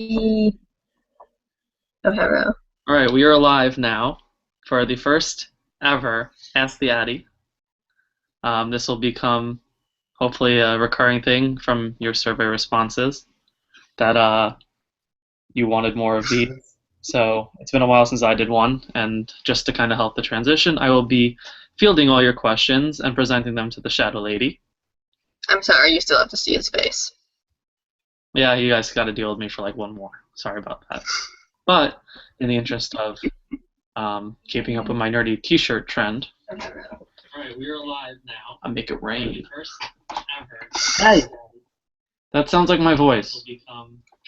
O'Hara. All right, we are live now for the first ever Ask the Atty. This will become hopefully a recurring thing from your survey responses that you wanted more of these. So it's been a while since I did one, and just to kind of help the transition, I will be fielding all your questions and presenting them to the Shadow Lady. I'm sorry, you still have to see his face. Yeah, you guys got to deal with me for like one more. Sorry about that. But in the interest of keeping up with my nerdy T-shirt trend. All right, we are live now. I make it rain. First ever. Hey, that sounds like my voice. It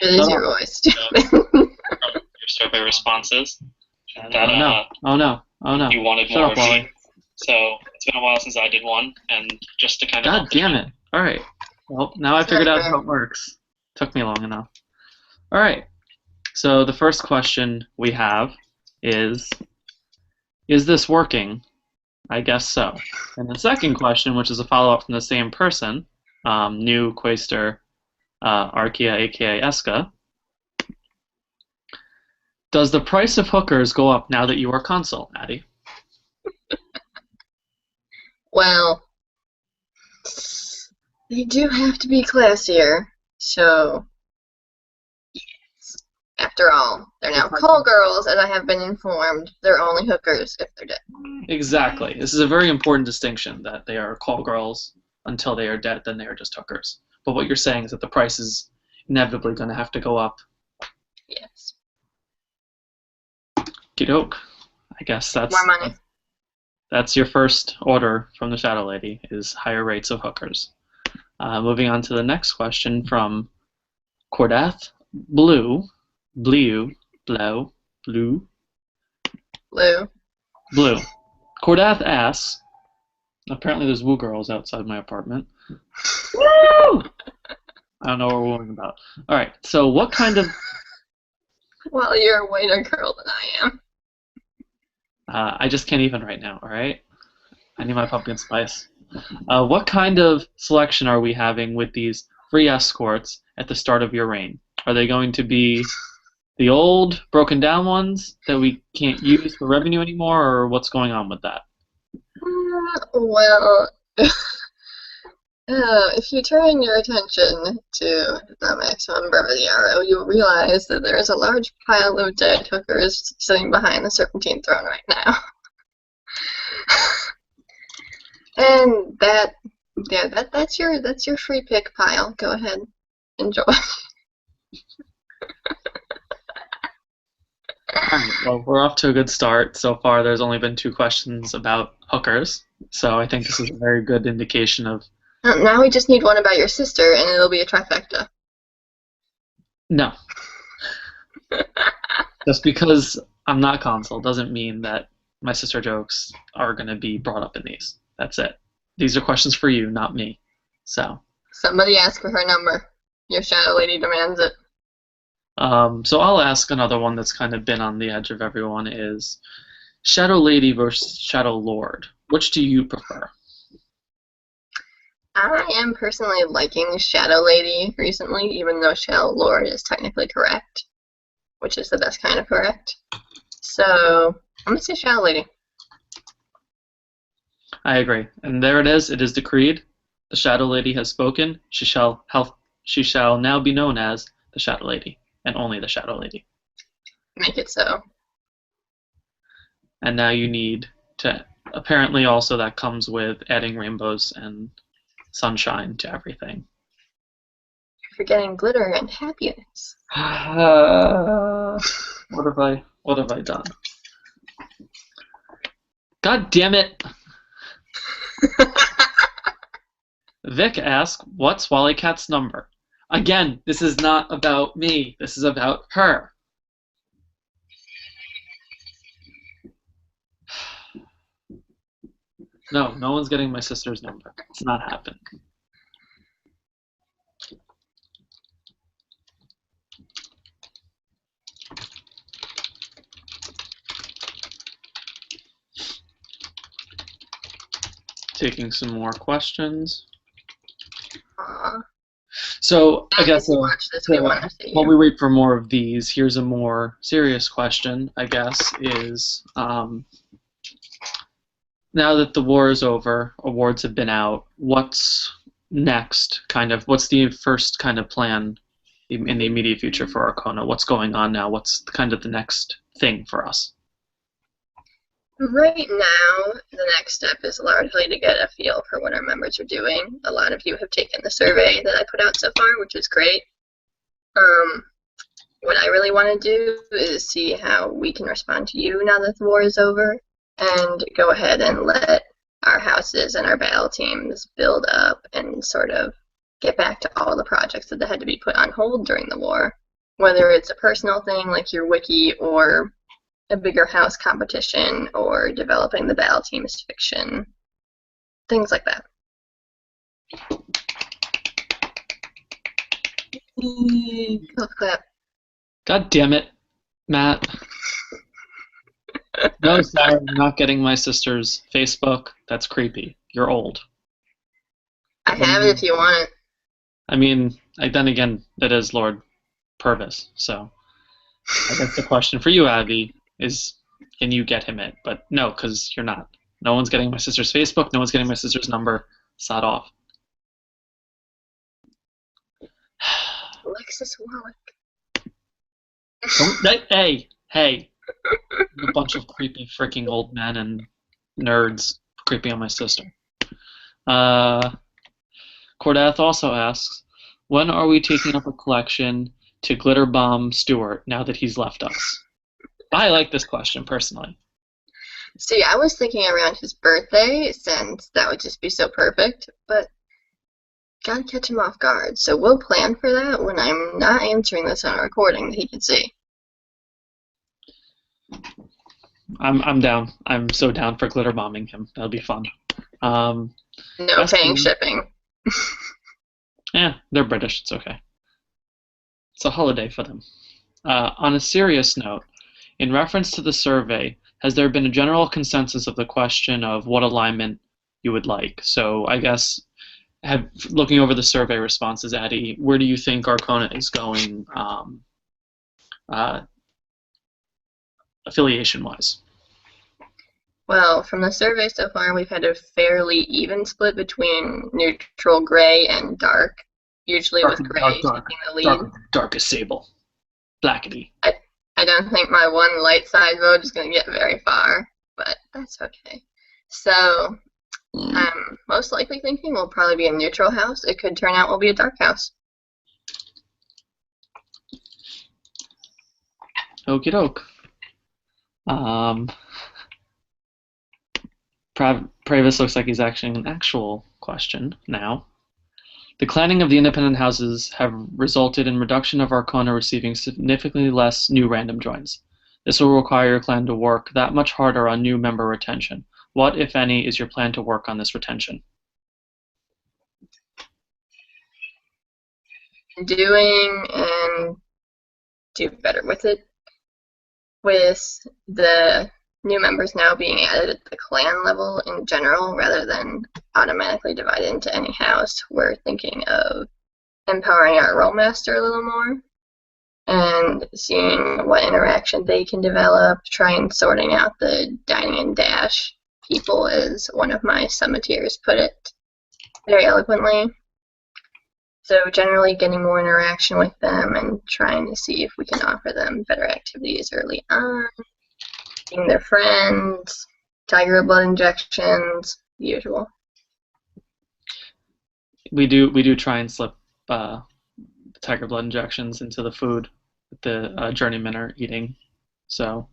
is your voice. Your survey responses. That, oh no! You wanted more of Wally. So it's been a while since I did one, and just to kind of. God damn it! All right. Well, now I figured out how it works. Took me long enough. All right. So the first question we have is this working? I guess so. And the second question, which is a follow-up from the same person, new Quaestor Arcea, aka Eska, does the price of hookers go up now that you are consul, Atty? Well, they do have to be classier, so yes. After all, they're now call girls, and I have been informed they're only hookers if they're dead. Exactly. This is a very important distinction, that they are call girls until they are dead, then they are just hookers. But what you're saying is that the price is inevitably going to have to go up. Yes. Okey-doke. I guess that's more money. That's your first order from the Shadow Lady, is higher rates of hookers. Moving on to the next question from Cordath Blue. Cordath asks, apparently there's woo girls outside my apartment. Woo! I don't know what we're wooing about. Alright, so what kind of... Well, you're a whiter girl than I am. I just can't even right now, alright? I need my pumpkin spice. What kind of selection are we having with these free escorts at the start of your reign? Are they going to be the old, broken down ones that we can't use for revenue anymore, or what's going on with that? Well, if you turn your attention to the maximum brevity arrow, you'll realize that there is a large pile of dead hookers sitting behind the Serpentine throne right now. And that's your free pick pile. Go ahead, enjoy. Alright, well, we're off to a good start. So far, there's only been 2 questions about hookers, so I think this is a very good indication of... Now we just need one about your sister, and it'll be a trifecta. No. Just because I'm not consul doesn't mean that my sister jokes are going to be brought up in these. That's it. These are questions for you, not me. So. Somebody ask for her number. Your Shadow Lady demands it. So I'll ask another one that's kind of been on the edge of everyone is Shadow Lady versus Shadow Lord. Which do you prefer? I am personally liking Shadow Lady recently, even though Shadow Lord is technically correct, which is the best kind of correct. So I'm going to say Shadow Lady. I agree. And there it is. It is decreed. The Shadow Lady has spoken. She shall now be known as the Shadow Lady, and only the Shadow Lady. Make it so. And now you need to... Apparently also that comes with adding rainbows and sunshine to everything. You're forgetting glitter and happiness. What have I done? God damn it! Vic asks, what's Wally Cat's number? Again, this is not about me. This is about her. No one's getting my sister's number. It's not happening. Taking some more questions. So I guess watch this, we want to see while we wait for more of these, here's a more serious question, I guess, is now that the war is over, awards have been out, what's next? What's the first kind of plan in the immediate future for Arcona? What's going on now? What's kind of the next thing for us? Right now, the next step is largely to get a feel for what our members are doing. A lot of you have taken the survey that I put out so far, which is great. What I really want to do is see how we can respond to you now that the war is over, and go ahead and let our houses and our battle teams build up and sort of get back to all the projects that had to be put on hold during the war, whether it's a personal thing like your wiki or a bigger house competition or developing the battle team's fiction, things like that. Clap. God damn it, Matt. No, sorry, I'm not getting my sister's Facebook. That's creepy. You're old. I have it if you want it. I mean, then again, that is Lord Purvis, so I guess the question for you, Abby, is can you get him it? But no, because you're not. No one's getting my sister's Facebook. No one's getting my sister's number. Sod off. Alexis Wally. Hey. A bunch of creepy freaking old men and nerds creeping on my sister. Cordath also asks, when are we taking up a collection to glitter bomb Stuart now that he's left us? I like this question, personally. See, I was thinking around his birthday, since that would just be so perfect, but gotta catch him off guard, so we'll plan for that when I'm not answering this on a recording that he can see. I'm down. I'm so down for glitter bombing him. That'll be fun. No paying shipping. Yeah, they're British. It's okay. It's a holiday for them. On a serious note, in reference to the survey, has there been a general consensus of the question of what alignment you would like? So I guess, looking over the survey responses, Atty, where do you think Arcona is going affiliation-wise? Well, from the survey so far, we've had a fairly even split between neutral, gray, and dark. Usually with gray taking the lead. Dark as sable. Blackety. I don't think my one light side vote is going to get very far, but that's okay. So, I'm most likely thinking we'll probably be a neutral house. It could turn out we'll be a dark house. Okie doke. Pravis looks like he's asking an actual question now. The clanning of the independent houses have resulted in reduction of Arcona receiving significantly less new random joins. This will require your clan to work that much harder on new member retention. What, if any, is your plan to work on this retention? Doing and do better with it. With the new members now being added at the clan level in general rather than automatically divided into any house, we're thinking of empowering our role master a little more and seeing what interaction they can develop, trying sorting out the dining and dash people, as one of my summiteers put it very eloquently. So generally getting more interaction with them and trying to see if we can offer them better activities early on, being their friends, tiger blood injections, the usual. We do try and slip tiger blood injections into the food that the journeymen are eating, so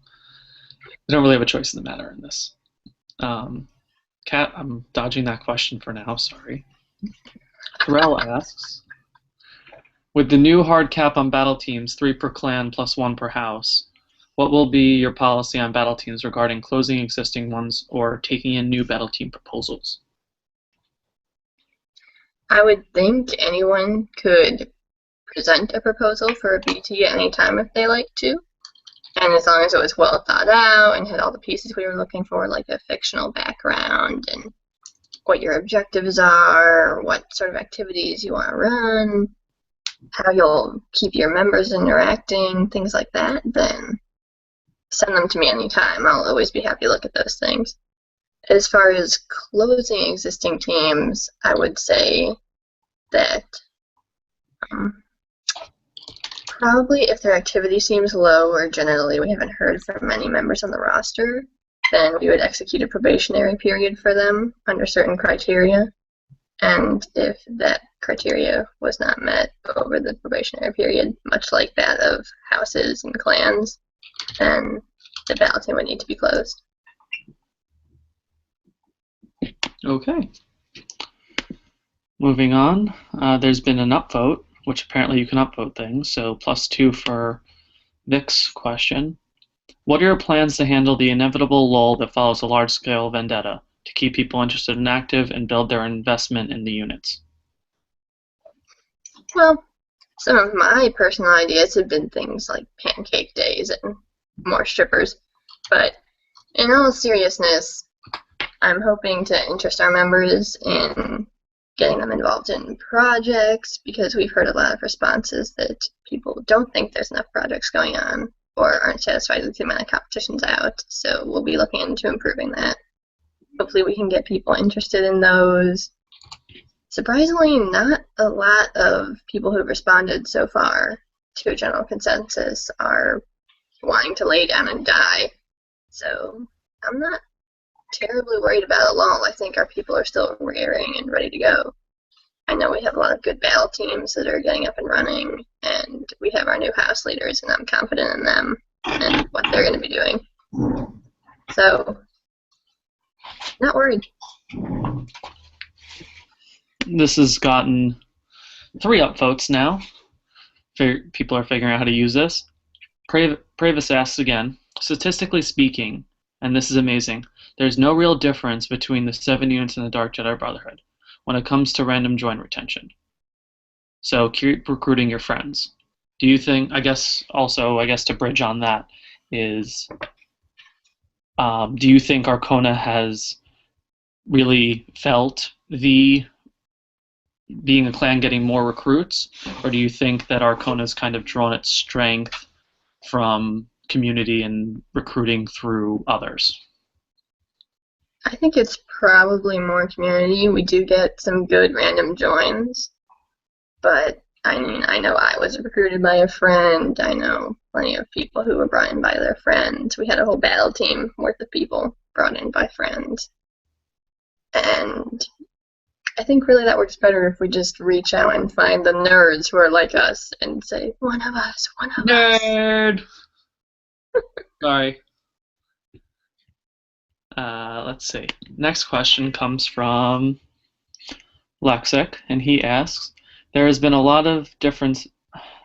we don't really have a choice in the matter in this. Kat, I'm dodging that question for now, sorry. Terrell asks, with the new hard cap on battle teams, 3 per clan plus 1 per house, what will be your policy on battle teams regarding closing existing ones or taking in new battle team proposals? I would think anyone could present a proposal for a BT at any time if they like to. And as long as it was well thought out and had all the pieces we were looking for, like a fictional background and what your objectives are, what sort of activities you want to run, how you'll keep your members interacting, things like that, then send them to me anytime. I'll always be happy to look at those things. As far as closing existing teams, I would say that probably if their activity seems low or generally we haven't heard from many members on the roster, then we would execute a probationary period for them under certain criteria. And if that criteria was not met over the probationary period, much like that of houses and clans, then the balloting would need to be closed. Okay. Moving on, there's been an upvote, which apparently you can upvote things, so +2 for Vic's question. What are your plans to handle the inevitable lull that follows a large-scale vendetta to keep people interested and active and build their investment in the units? Well, some of my personal ideas have been things like pancake days and more strippers, but in all seriousness, I'm hoping to interest our members in getting them involved in projects, because we've heard a lot of responses that people don't think there's enough projects going on or aren't satisfied with the amount of competitions out, so we'll be looking into improving that. Hopefully we can get people interested in those. Surprisingly, not a lot of people who've responded so far to a general consensus are wanting to lay down and die, so I'm not terribly worried about a lull. I think our people are still raring and ready to go. I know we have a lot of good battle teams that are getting up and running, and we have our new house leaders, and I'm confident in them and what they're going to be doing. So, not worried. This has gotten 3 upvotes now. People are figuring out how to use this. Pravis asks again, statistically speaking, and this is amazing, there's no real difference between the 7 units in the Dark Jedi Brotherhood when it comes to random join retention. So keep recruiting your friends. Do you think, I guess to bridge on that is, do you think Arcona has really felt the being a clan getting more recruits, or do you think that Arcona's kind of drawn its strength from community and recruiting through others? I think it's probably more community. We do get some good random joins, but I mean, I know I was recruited by a friend. I know plenty of people who were brought in by their friends. We had a whole battle team worth of people brought in by friends. And I think really that works better if we just reach out and find the nerds who are like us and say, one of us, one of us. Nerd! Sorry. Let's see. Next question comes from Lexic, and he asks, there's been a lot of differences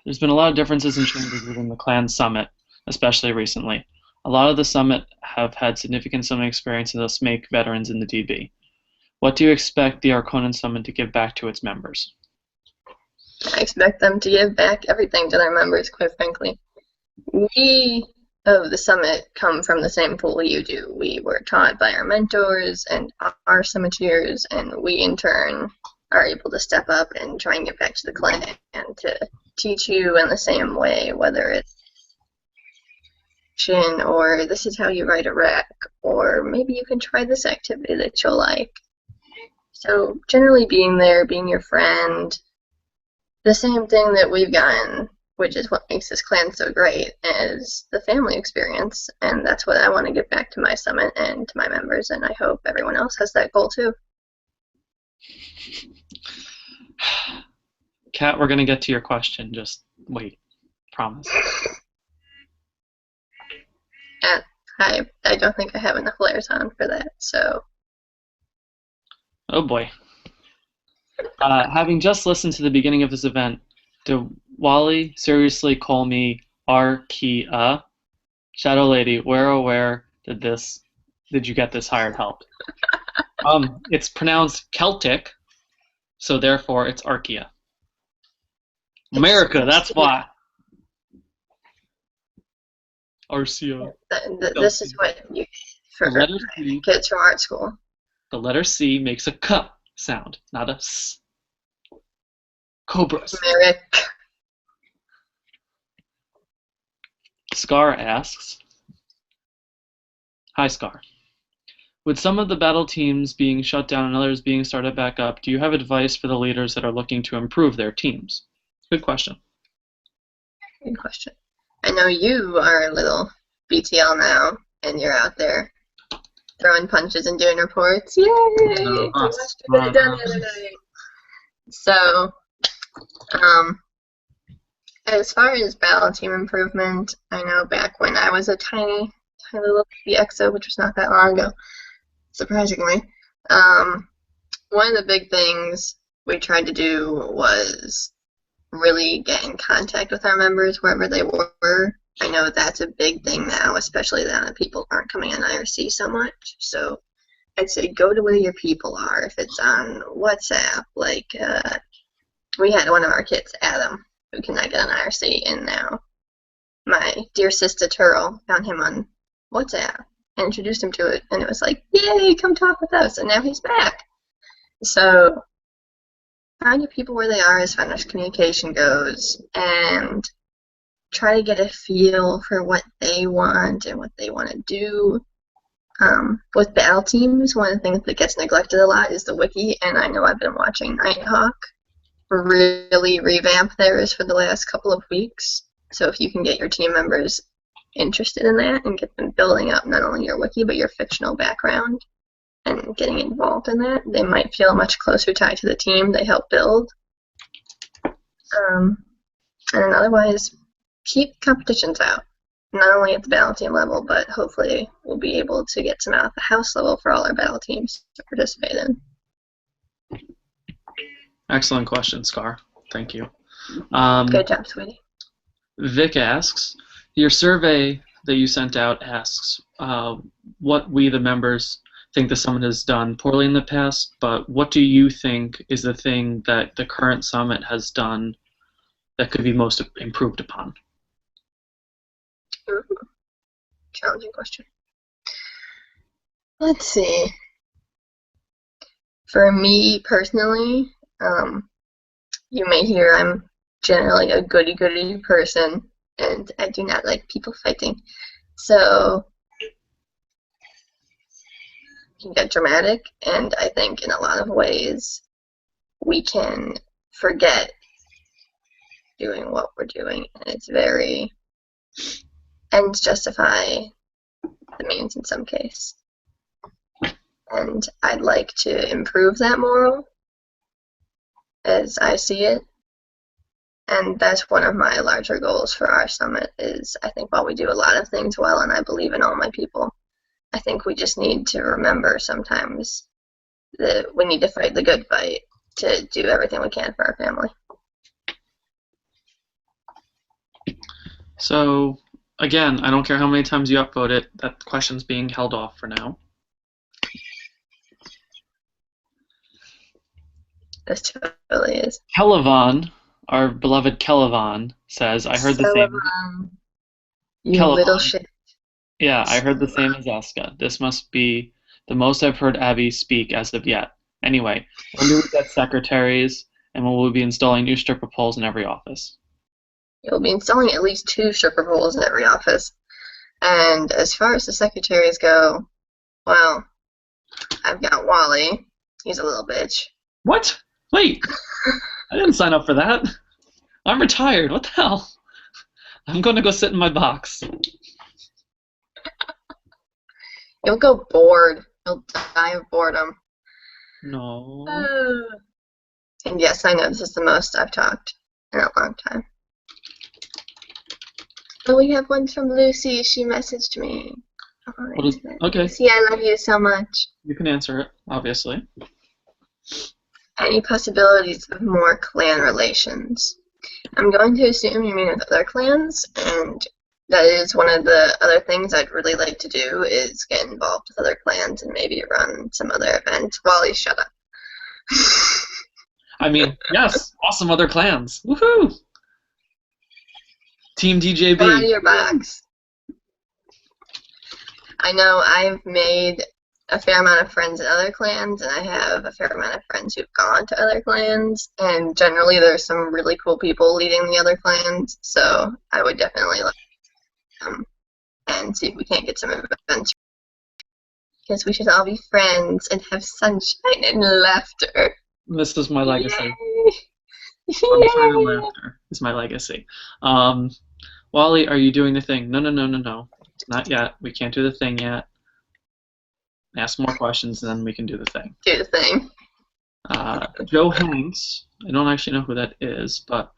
and changes within the clan summit, especially recently. A lot of the summit have had significant summit experience and thus make veterans in the DB. What do you expect the Arconan summit to give back to its members? I expect them to give back everything to their members, quite frankly. We of the summit come from the same pool you do. We were taught by our mentors and our summiteers, and we in turn are able to step up and try and get back to the clan and to teach you in the same way, whether it's or this is how you write a rec, or maybe you can try this activity that you'll like. So generally being there, being your friend, the same thing that we've gotten, which is what makes this clan so great, is the family experience, and that's what I want to give back to my summit and to my members, and I hope everyone else has that goal too. Kat, we're going to get to your question, just wait, promise. I don't think I have enough layers on for that, so. Oh boy. Having just listened to the beginning of this event, did Wally seriously call me Arcea? Shadow Lady, where did you get this hired help? It's pronounced Celtic, so therefore it's Arcea. America, that's why. Arcea. This is what you for kids from art school. The letter C makes a K sound, not a S. Cobras. Marick. Scar asks, hi Scar. With some of the battle teams being shut down and others being started back up, do you have advice for the leaders that are looking to improve their teams? Good question. Good question. I know you are a little BTL now, and you're out there throwing punches and doing reports. Yay! I watched it done the other night. So, as far as battle team improvement, I know back when I was a tiny little EXO, which was not that long ago, surprisingly, one of the big things we tried to do was really get in contact with our members wherever they were. I know that's a big thing now, especially now that people aren't coming on IRC so much. So I'd say go to where your people are. If it's on WhatsApp, like we had one of our kids, Adam, who cannot get on IRC, and now my dear sister Turl found him on WhatsApp and introduced him to it, and it was like, yay, come talk with us, and now he's back. So find your people where they are as far as communication goes, and try to get a feel for what they want and what they want to do. With battle teams, one of the things that gets neglected a lot is the wiki, and I know I've been watching Nighthawk really revamp theirs for the last couple of weeks. So if you can get your team members interested in that and get them building up not only your wiki but your fictional background and getting involved in that, they might feel much closer tied to the team they help build. And otherwise, keep competitions out, not only at the battle team level, but hopefully we'll be able to get some out at the house level for all our battle teams to participate in. Excellent question, Scar. Thank you. Good job, sweetie. Vic asks, your survey that you sent out asks what we, the members, think the summit has done poorly in the past, but what do you think is the thing that the current summit has done that could be most improved upon? Ooh, challenging question. Let's see. For me personally, you may hear I'm generally a goody-goody person, and I do not like people fighting. So it can get dramatic, and I think in a lot of ways we can forget doing what we're doing, and it's very ends justify the means in some case. And I'd like to improve that moral as I see it. And that's one of my larger goals for our summit is I think while we do a lot of things well, and I believe in all my people, I think we just need to remember sometimes that we need to fight the good fight to do everything we can for our family. So, again, I don't care how many times you upvote it, that question's being held off for now. This totally is. Kelavan, our beloved Kelavan, says, I heard the same. You Kelavan. little shit. Yeah, I heard the same as Eska. This must be the most I've heard Abby speak as of yet. Anyway, when do we get secretaries, and when will we be installing new stripper poles in every office? You'll be installing at least 2 stripper poles in every office. And as far as the secretaries go, well, I've got Wally. He's a little bitch. What? Wait! I didn't sign up for that. I'm retired. What the hell? I'm going to go sit in my box. You'll go bored. You'll die of boredom. No. And yes, I know this is the most I've talked in a long time. But we have one from Lucy. She messaged me. Okay. Lucy, I love you so much. You can answer it, obviously. Any possibilities of more clan relations? I'm going to assume you mean with other clans, and that is one of the other things I'd really like to do is get involved with other clans and maybe run some other event. Wally, shut up. I mean, yes, awesome other clans. Woohoo! Team DJB. Come out of your box. I know I've made a fair amount of friends in other clans, and I have a fair amount of friends who've gone to other clans, and generally there's some really cool people leading the other clans, so I would definitely like and see if we can't get some adventure. Because we should all be friends and have sunshine and laughter. This is my legacy. Yay! Sunshine and laughter is my legacy. Wally, are you doing the thing? No. Not yet. We can't do the thing yet. Ask more questions, and then we can do the thing. Do the thing. Joe Hanks, I don't actually know who that is, but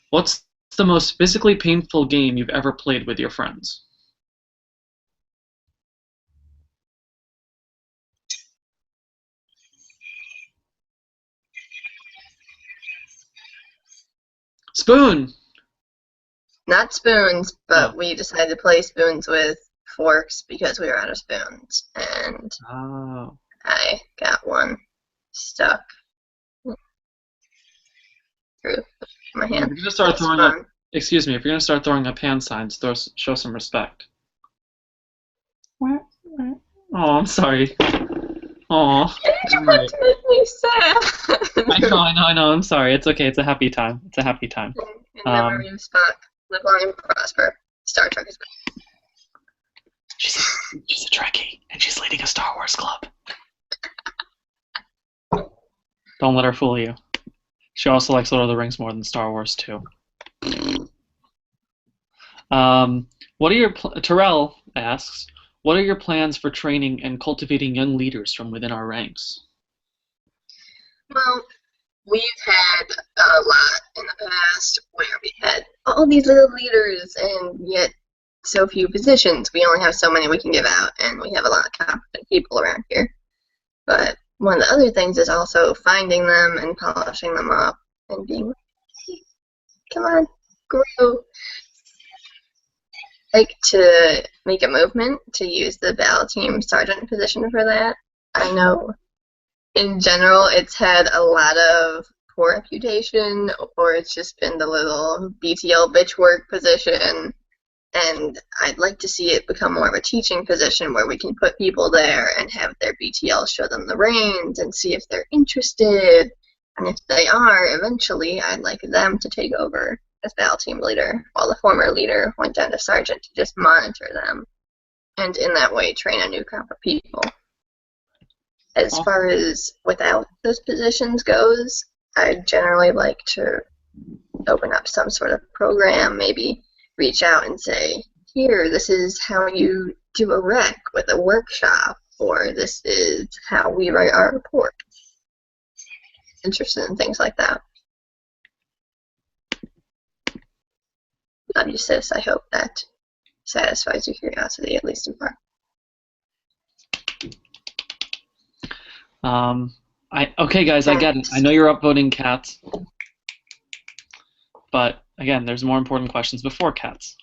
what's the most physically painful game you've ever played with your friends? Spoon! Not spoons, but we decided to play spoons with forks because we were out of spoons, and I got one stuck through my hand. If you're gonna start throwing up, excuse me, if you're gonna start throwing up hand signs, show some respect. Oh, I'm sorry. Oh, you make me sad. I know. I'm sorry. It's okay. It's a happy time. It's a happy time. In memory of Spock, live long and prosper. Star Trek is back. She's a Trekkie, and she's leading a Star Wars club. Don't let her fool you. She also likes Lord of the Rings more than Star Wars too. What are your Terrell asks, what are your plans for training and cultivating young leaders from within our ranks? Well, we've had a lot in the past where we had all these little leaders and yet so few positions. We only have so many we can give out, and we have a lot of competent people around here. But one of the other things is also finding them and polishing them up and being like, come on, grow. Like to make a movement to use the battle team sergeant position for that. I know in general it's had a lot of poor reputation, or it's just been the little BTL bitch work position, and I'd like to see it become more of a teaching position where we can put people there and have their BTL show them the reins and see if they're interested, and if they are, eventually I'd like them to take over as battle team leader, while the former leader went down to sergeant to just monitor them, and in that way train a new crop of people. As far as without those positions goes, I'd generally like to open up some sort of program, maybe reach out and say, here, this is how you do a rec with a workshop, or this is how we write our report. Interested in things like that. Love you, sis. I hope that satisfies your curiosity, at least in part. Okay, guys, I get it. I know you're upvoting cats, but again, there's more important questions before cats.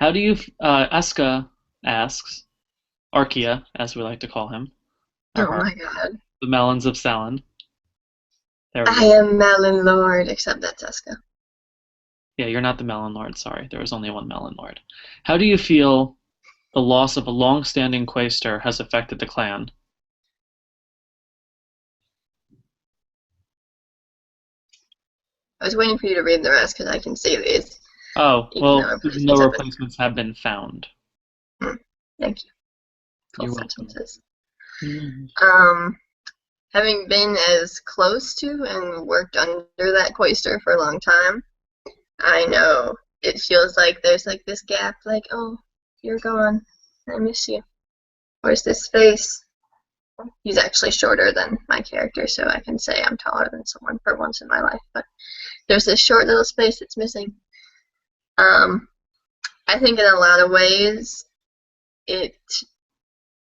How do you? Eska asks, Arkia, as we like to call him. Oh my God. The melons of Salon. I am Melon Lord, except that's Eska. Yeah, you're not the Melon Lord, sorry. There was only one Melon Lord. How do you feel the loss of a long-standing Quaestor has affected the clan? I was waiting for you to read the rest because I can see these. Oh, well, no replacements have been found. Thank you. You're welcome. Having been as close to and worked under that Quaestor for a long time, I know it feels like there's like this gap, like, oh, you're gone. I miss you. Where's this space? He's actually shorter than my character, so I can say I'm taller than someone for once in my life, but there's this short little space that's missing. I think in a lot of ways it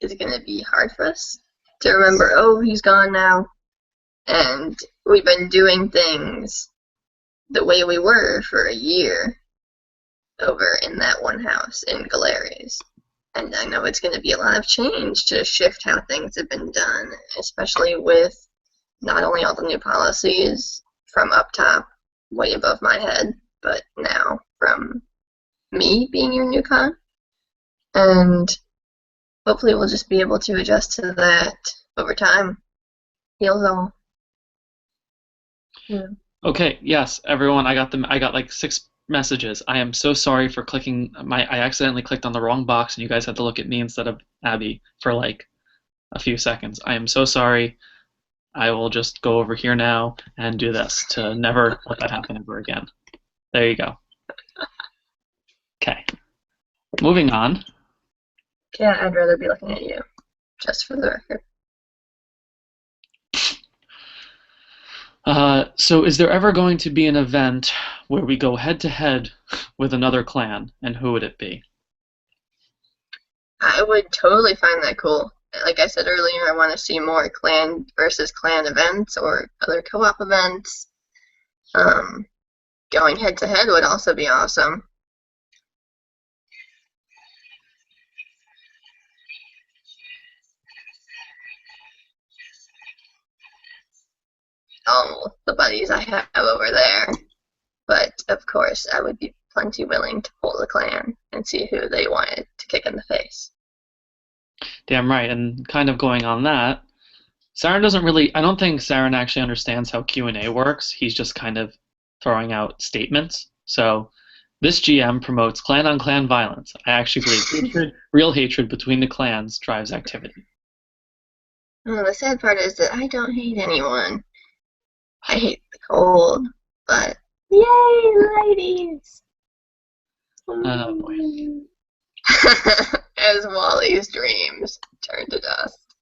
is going to be hard for us to remember, oh, he's gone now, and we've been doing things the way we were for a year over in that one house in Galeri's. And I know it's going to be a lot of change to shift how things have been done, especially with not only all the new policies from up top, way above my head, but now from me being your new con. And hopefully we'll just be able to adjust to that over time. Heals all. Yeah. Okay, yes, everyone, I got like 6 messages. I am so sorry for clicking I accidentally clicked on the wrong box and you guys had to look at me instead of Abby for like a few seconds. I am so sorry. I will just go over here now and do this to never let that happen ever again. There you go. Okay. Moving on. Yeah, I'd rather be looking at you, just for the record. So is there ever going to be an event where we go head-to-head with another clan, and who would it be? I would totally find that cool. Like I said earlier, I want to see more clan versus clan events or other co-op events. Going head-to-head would also be awesome. All the buddies I have over there. But, of course, I would be plenty willing to pull the clan and see who they wanted to kick in the face. Damn right, and kind of going on that, Saren doesn't really, I don't think Saren actually understands how Q&A works. He's just kind of throwing out statements. So this GM promotes clan-on-clan violence. I actually believe real hatred between the clans drives activity. Well, the sad part is that I don't hate anyone. I hate the cold, but yay, ladies! Oh boy. As Wally's dreams turn to dust.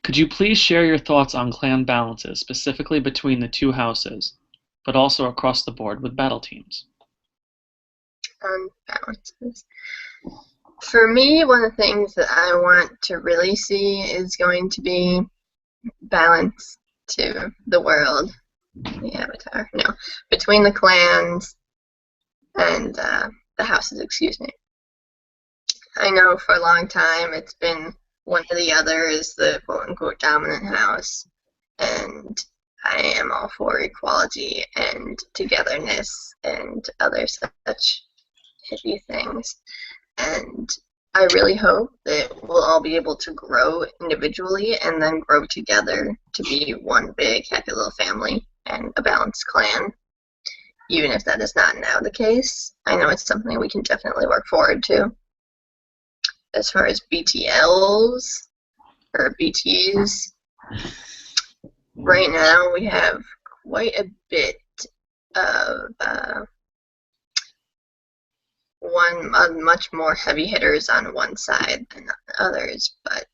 Could you please share your thoughts on clan balances, specifically between the two houses, but also across the board with battle teams? Balances. For me, one of the things that I want to really see is going to be balance to the world, the avatar, no, between the clans and the houses, excuse me. I know for a long time it's been one or the other is the quote-unquote dominant house, and I am all for equality and togetherness and other such hippie things. And I really hope that we'll all be able to grow individually and then grow together to be one big happy little family and a balanced clan. Even if that is not now the case, I know it's something we can definitely work forward to. As far as BTLs, or BTs, right now we have quite a bit of much more heavy hitters on one side than others, but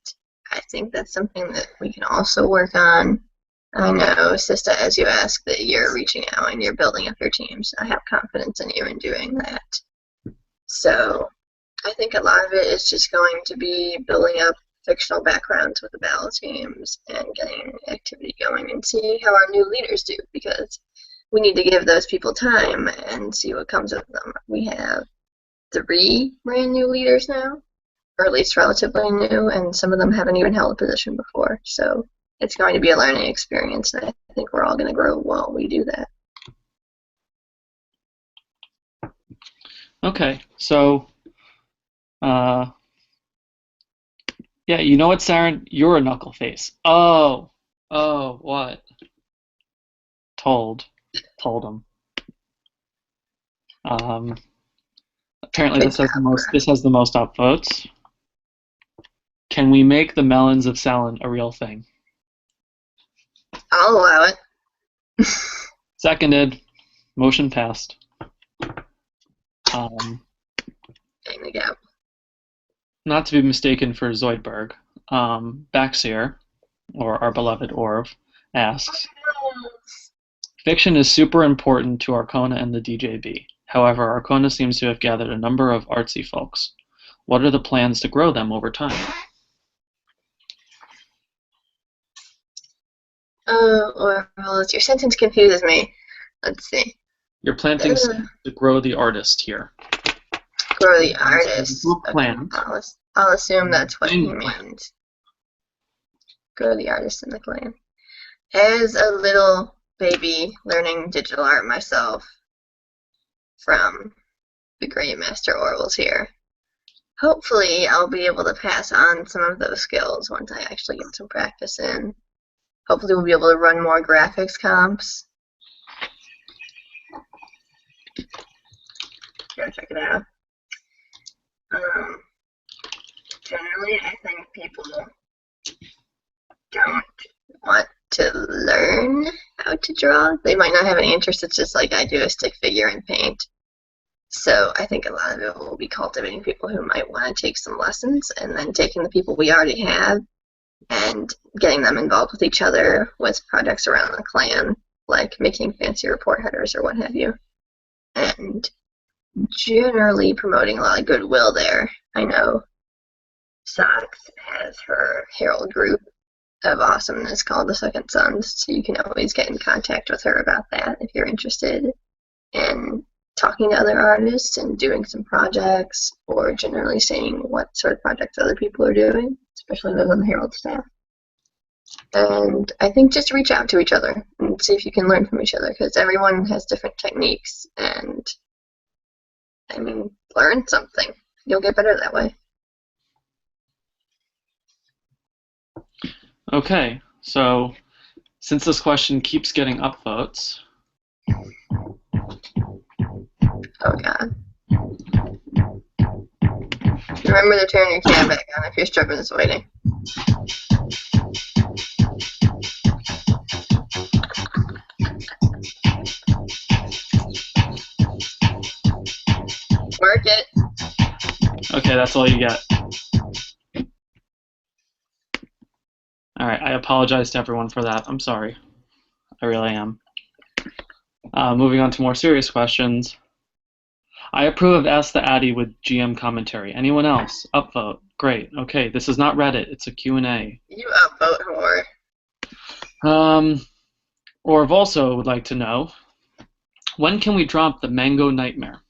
I think that's something that we can also work on. I know, Sista, as you asked, that you're reaching out and you're building up your teams. I have confidence in you in doing that. So I think a lot of it is just going to be building up fictional backgrounds with the battle teams and getting activity going and see how our new leaders do, because we need to give those people time and see what comes of them. We have 3 brand new leaders now, or at least relatively new, and some of them haven't even held a position before. So it's going to be a learning experience, and I think we're all going to grow while we do that. Okay, so, yeah, you know what, Saren? You're a knuckle face. Oh, what? Told him. Apparently this has the most upvotes. Can we make the melons of Salin a real thing? I'll allow it. Seconded. Motion passed. Not to be mistaken for Zoidberg, Baxir, or our beloved Orv, asks, fiction is super important to Arcona and the DJB. However, Arcona seems to have gathered a number of artsy folks. What are the plans to grow them over time? Well, your sentence confuses me. Let's see. You're planting to grow the artist here. Grow the artist. Plan. I'll assume that's what he means. Grow the artist in the clan. As a little baby learning digital art myself from the great Master Orwell's here, hopefully I'll be able to pass on some of those skills once I actually get some practice in. Hopefully we'll be able to run more graphics comps. go check it out. Generally, I think people don't want to learn how to draw. They might not have any interest. It's just like I do a stick figure and paint. So I think a lot of it will be cultivating people who might want to take some lessons, and then taking the people we already have and getting them involved with each other with projects around the clan, like making fancy report headers or what have you. And generally promoting a lot of goodwill there. I know Socks has her Herald group of awesomeness called the Second Sons, so you can always get in contact with her about that if you're interested in talking to other artists and doing some projects, or generally seeing what sort of projects other people are doing, especially those on the Herald staff. And I think just reach out to each other and see if you can learn from each other, because everyone has different techniques, and I mean, learn something. You'll get better that way. Okay, so since this question keeps getting upvotes. Oh god. Remember to turn your cam back on if your stripper is waiting. Work it. Okay, that's all you get. Alright, I apologize to everyone for that. I'm sorry. I really am. Moving on to more serious questions. I approve of Ask the Atty with GM commentary. Anyone else? Upvote. Great. Okay, this is not Reddit. It's a Q&A. You upvote, whore. Orv also would like to know, when can we drop the Mango Nightmare?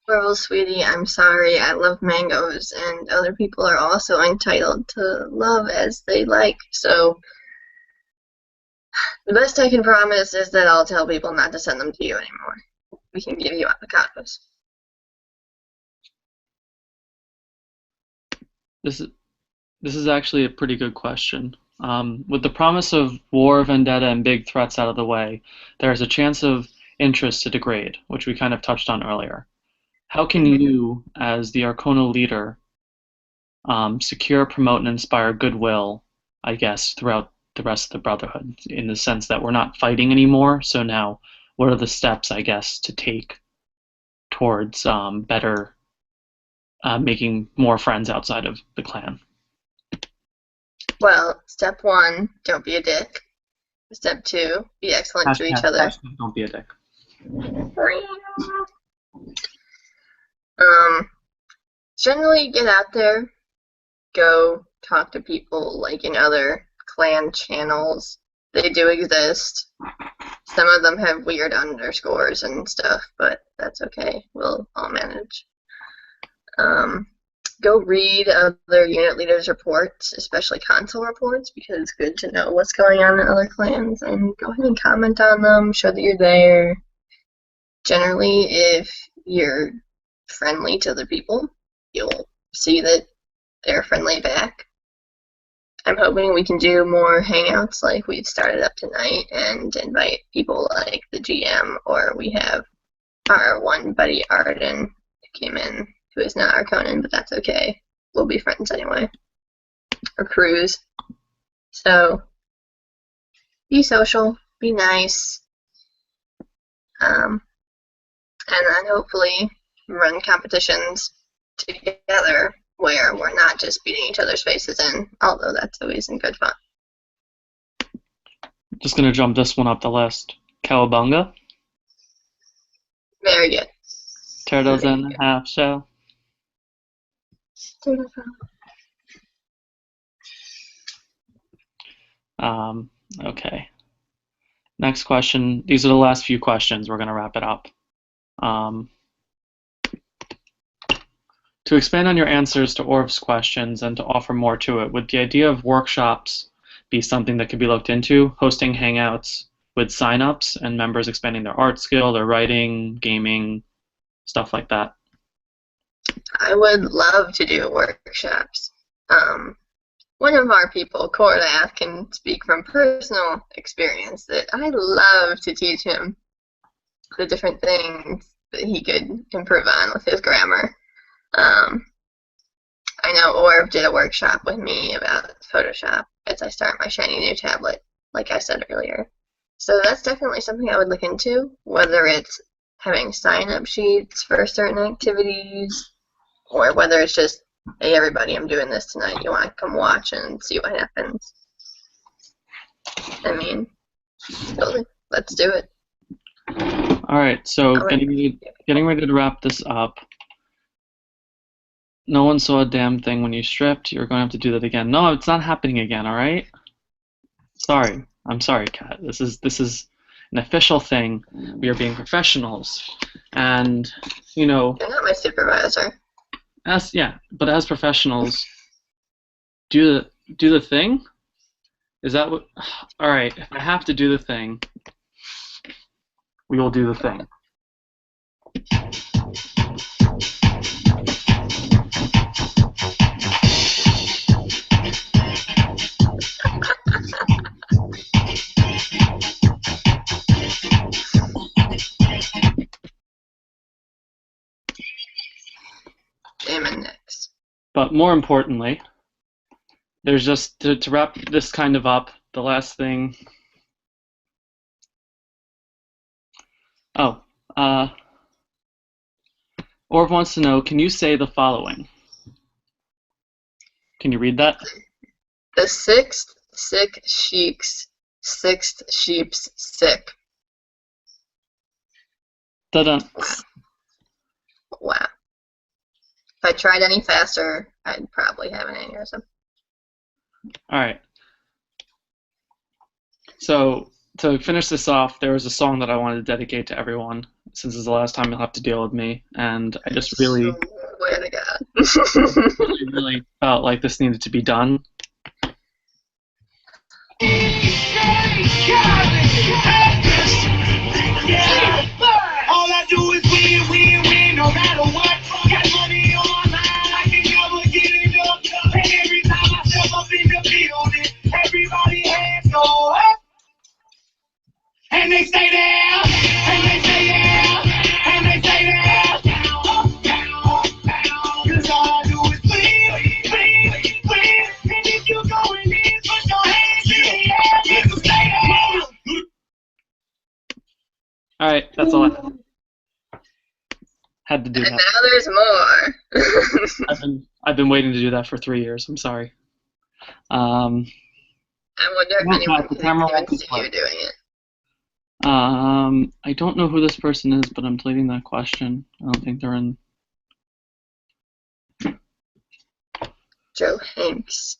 Well, sweetie, I'm sorry. I love mangoes, and other people are also entitled to love as they like. So the best I can promise is that I'll tell people not to send them to you anymore. We can give you avocados. This is actually a pretty good question. With the promise of war, vendetta, and big threats out of the way, there is a chance of interest to degrade, which we kind of touched on earlier. How can you, as the Arcona leader, secure, promote, and inspire goodwill, I guess, throughout the rest of the Brotherhood, in the sense that we're not fighting anymore, so now what are the steps, I guess, to take towards better making more friends outside of the clan? Well, step 1, don't be a dick. Step 2, be excellent to each other. Don't be a dick. Generally get out there, go talk to people like in other clan channels. They do exist. Some of them have weird underscores and stuff, but that's okay. We'll all manage. Go read other unit leaders' reports, especially Consul reports, because it's good to know what's going on in other clans, and go ahead and comment on them, show that you're there. Generally, if you're friendly to other people, you'll see that they're friendly back. I'm hoping we can do more hangouts like we've started up tonight and invite people like the GM, or we have our one buddy Arden who came in, who is not Arcona, but that's okay. We'll be friends anyway. Or Cruz. So, be social, be nice, and then hopefully run competitions together where we're not just beating each other's faces in, although that's always in good fun. Just going to jump this one up the list. Cowabunga. Very good. Turtles in the half shell. Okay. Next question. These are the last few questions. We're going to wrap it up. To expand on your answers to Orv's questions and to offer more to it, would the idea of workshops be something that could be looked into, hosting hangouts with sign-ups and members expanding their art skill, their writing, gaming, stuff like that? I would love to do workshops. One of our people, Cordath, can speak from personal experience that I love to teach him. the different things that he could improve on with his grammar. I know Orv did a workshop with me about Photoshop as I start my shiny new tablet, like I said earlier. So that's definitely something I would look into, whether it's having sign-up sheets for certain activities, or whether it's just, hey, everybody, I'm doing this tonight. You want to come watch and see what happens? I mean, totally. Let's do it. All right, so getting ready to wrap this up. No one saw a damn thing when you stripped. You're going to have to do that again. No, it's not happening again, all right? Sorry. I'm sorry, Kat. This is an official thing. We are being professionals. And, you know... You're not my supervisor. But as professionals, do the thing? Is that what... All right, if I have to do the thing, we will do the thing. Next. But more importantly, there's just to wrap this kind of up, the last thing. Orv wants to know, can you say the following? Can you read that? The sixth sick sheep's sixth sheep's sick. Da-dun. Wow. If I tried any faster, I'd probably have an aneurysm. All right. So to finish this off, there was a song that I wanted to dedicate to everyone, since it's the last time you'll have to deal with me, and I just really, swear to God. really felt like this needed to be done. All I do is win, win, win, no matter what. Got money on my mind, I can never get it up. And every time I step up in the building, everybody hands go up. And they stay there, and they stay there, and they stay there. Up, down, up, down. 'Cause all I do is win, win, win. And if you're going in, put your hands in the air. You can stay there. All right, that's all I had to do And that. now there's more. I've been waiting to do that for 3 years. I'm sorry. I wonder if anyone the camera can won't even see play. you doing it. I don't know who this person is, but I'm deleting that question. I don't think they're in. Joe Hanks.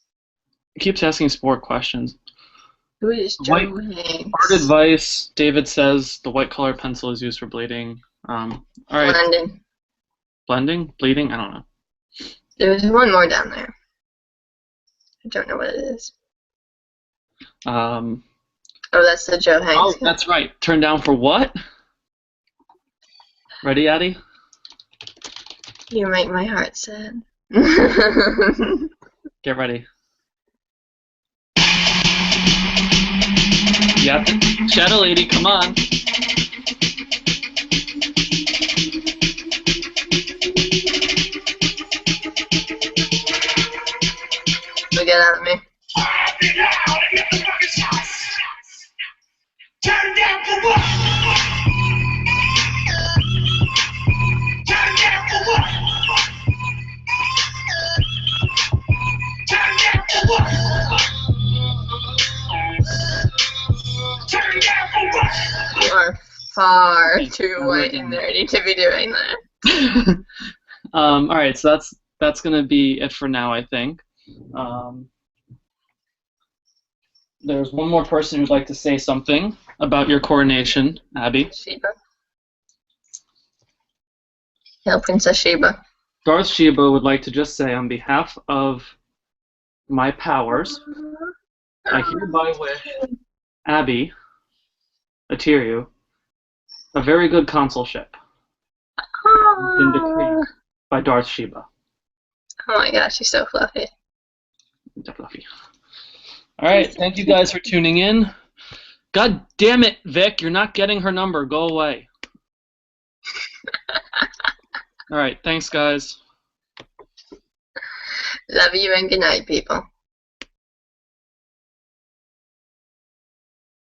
It keeps asking sport questions. Who is Joe Hanks? Art advice. David says the white colored pencil is used for bleeding. All right. Blending. Blending? Bleeding? I don't know. There's one more down there. I don't know what it is. Oh, that's the Joe Hanks. Oh, that's right. Turn down for what? Ready, Atty? You make my heart sad. Get ready. Yep. Shadow Lady, come on. So get out of me. Turn down for what? Turn down for what? Turn down for what? Turn down for what? You are far too white and nerdy to be doing that. All right, so that's gonna be it for now, I think. There's one more person who'd like to say something about your coronation, Abby. Sheba. Hail Princess Sheba. Darth Sheba would like to just say, on behalf of my powers, I hereby wish Abby, Atyiru, a very good consulship. Been decreed by Darth Sheba. Oh my gosh, she's so fluffy. Fluffy. All right, thank you guys for tuning in. God damn it, Vic, you're not getting her number. Go away. All right. Thanks, guys. Love you and good night, people.